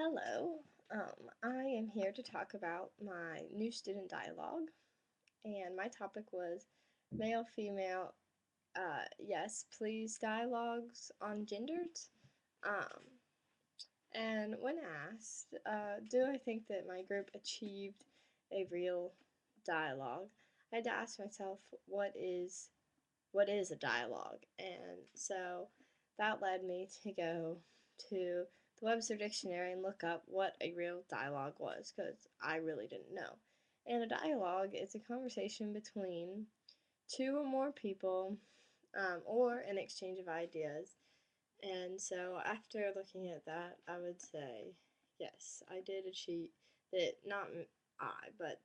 Hello, I am here to talk about my new student dialogue, and my topic was male, female, yes, please dialogues on genders. Um, and when asked, do I think that my group achieved a real dialogue, I had to ask myself, what is a dialogue? And so that led me to go to the Webster Dictionary and look up what a real dialogue was because I really didn't know. And a dialogue is a conversation between two or more people or an exchange of ideas. And so after looking at that, I would say, yes, I did achieve that, not I, but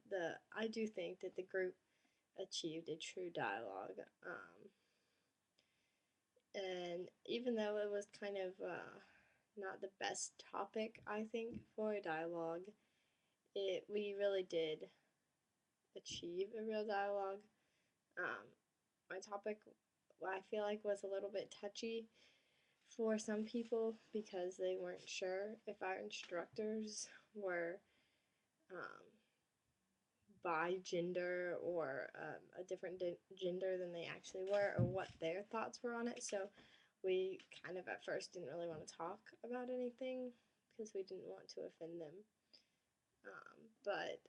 I do think that the group achieved a true dialogue. And even though it was kind of not the best topic, I think, for a dialogue, we really did achieve a real dialogue. Um, my topic, I feel like, was a little bit touchy for some people because they weren't sure if our instructors were um, by gender or a different gender than they actually were, or what their thoughts were on it. So we kind of at first didn't really want to talk about anything because we didn't want to offend them. But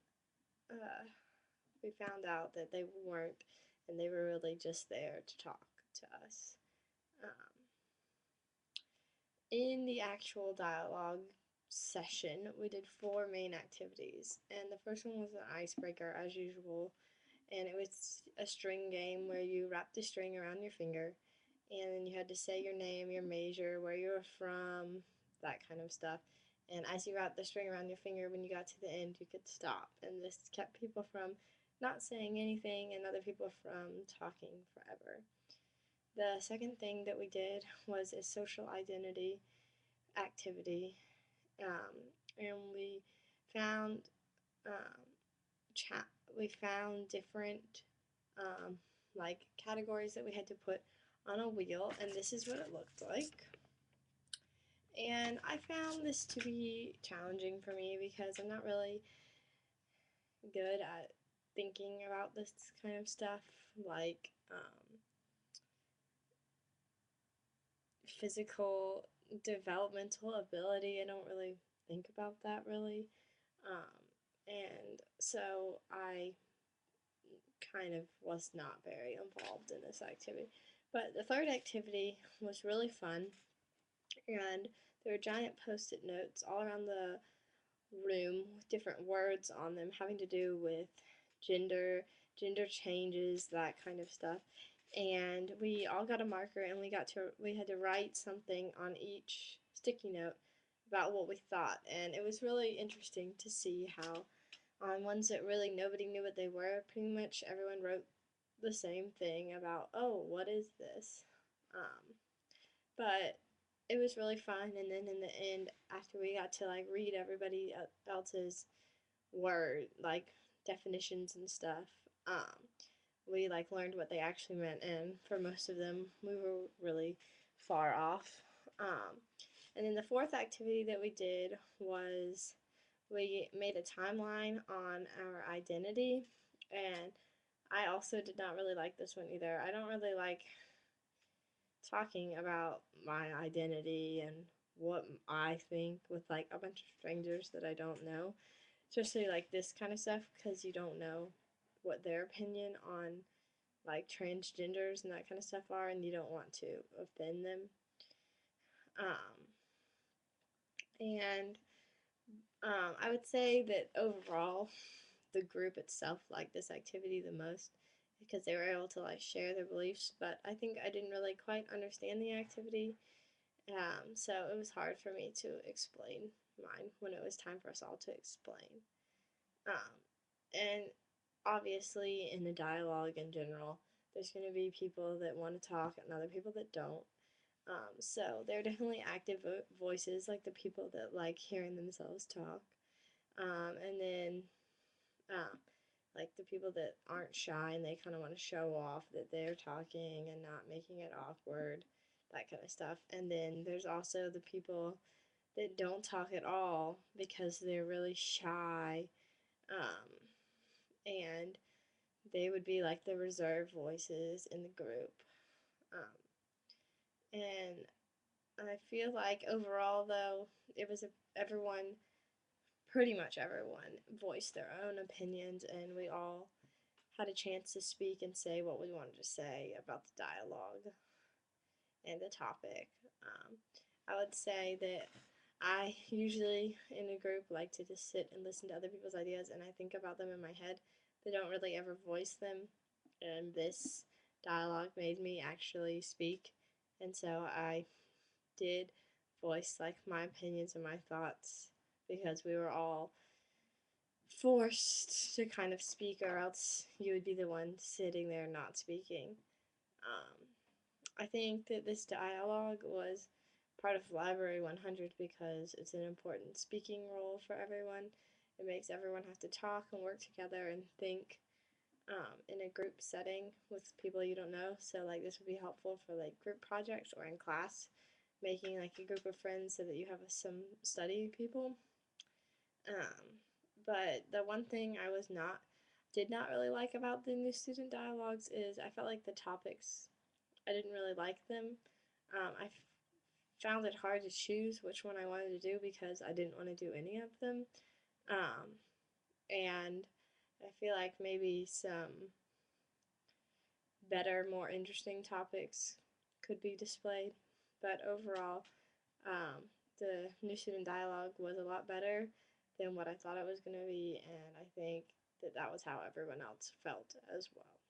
we found out that they weren't, and they were really just there to talk to us. Um, in the actual dialogue session, we did four main activities, and the first one was an icebreaker, as usual. And it was a string game where you wrapped a string around your finger, and then you had to say your name, your major, where you were from, that kind of stuff. And as you wrapped the string around your finger, when you got to the end, you could stop. And this kept people from not saying anything and other people from talking forever. The second thing that we did was a social identity activity, and we found um, chat. We found different like categories that we had to put on a wheel, and this is what it looked like. And I found this to be challenging for me because I'm not really good at thinking about this kind of stuff, like physical developmental ability. I don't really think about that really. And so I kind of was not very involved in this activity. But the third activity was really fun, and there were giant post it notes all around the room with different words on them having to do with gender, gender changes, that kind of stuff. And we all got a marker and we had to write something on each sticky note about what we thought. And it was really interesting to see how on ones that really nobody knew what they were, pretty much everyone wrote the same thing about, oh, what is this? But it was really fun. And then in the end, after we got to like read everybody else's word, like definitions and stuff, we like learned what they actually meant. And for most of them, we were really far off. Um, and then the fourth activity that we did was we made a timeline on our identity, and I also did not really like this one either. I don't really like talking about my identity and what I think with like a bunch of strangers that I don't know, especially like this kind of stuff because you don't know what their opinion on like transgenders and that kind of stuff are, and you don't want to offend them. Um, and I would say that overall, the group itself liked this activity the most because they were able to like share their beliefs. But I think I didn't really quite understand the activity, so it was hard for me to explain mine when it was time for us all to explain. Um, and obviously, in the dialogue in general, there's going to be people that want to talk and other people that don't. So there are definitely active voices, like the people that like hearing themselves talk. And then uh, like the people that aren't shy and they kind of want to show off that they're talking and not making it awkward, that kind of stuff. And then there's also the people that don't talk at all because they're really shy, um, and they would be like the reserved voices in the group. Um, and I feel like overall, though, it was everyone, pretty much everyone, voiced their own opinions, and we all had a chance to speak and say what we wanted to say about the dialogue and the topic. I would say that I usually, in a group, like to just sit and listen to other people's ideas, and I think about them in my head. They don't really ever voice them, and this dialogue made me actually speak, and so I did voice like my opinions and my thoughts because we were all forced to kind of speak, or else you would be the one sitting there not speaking. Um, I think that this dialogue was part of Library 100 because it's an important speaking role for everyone. It makes everyone have to talk and work together and think in a group setting with people you don't know. So like this would be helpful for like group projects or in class, making like a group of friends so that you have some study people. But the one thing did not really like about the new student dialogues is I felt like the topics, I didn't really like them. I found it hard to choose which one I wanted to do because I didn't want to do any of them. Um, and I feel like maybe some better, more interesting topics could be displayed. But overall, the new student dialogue was a lot better than what I thought it was going to be, and I think that that was how everyone else felt as well.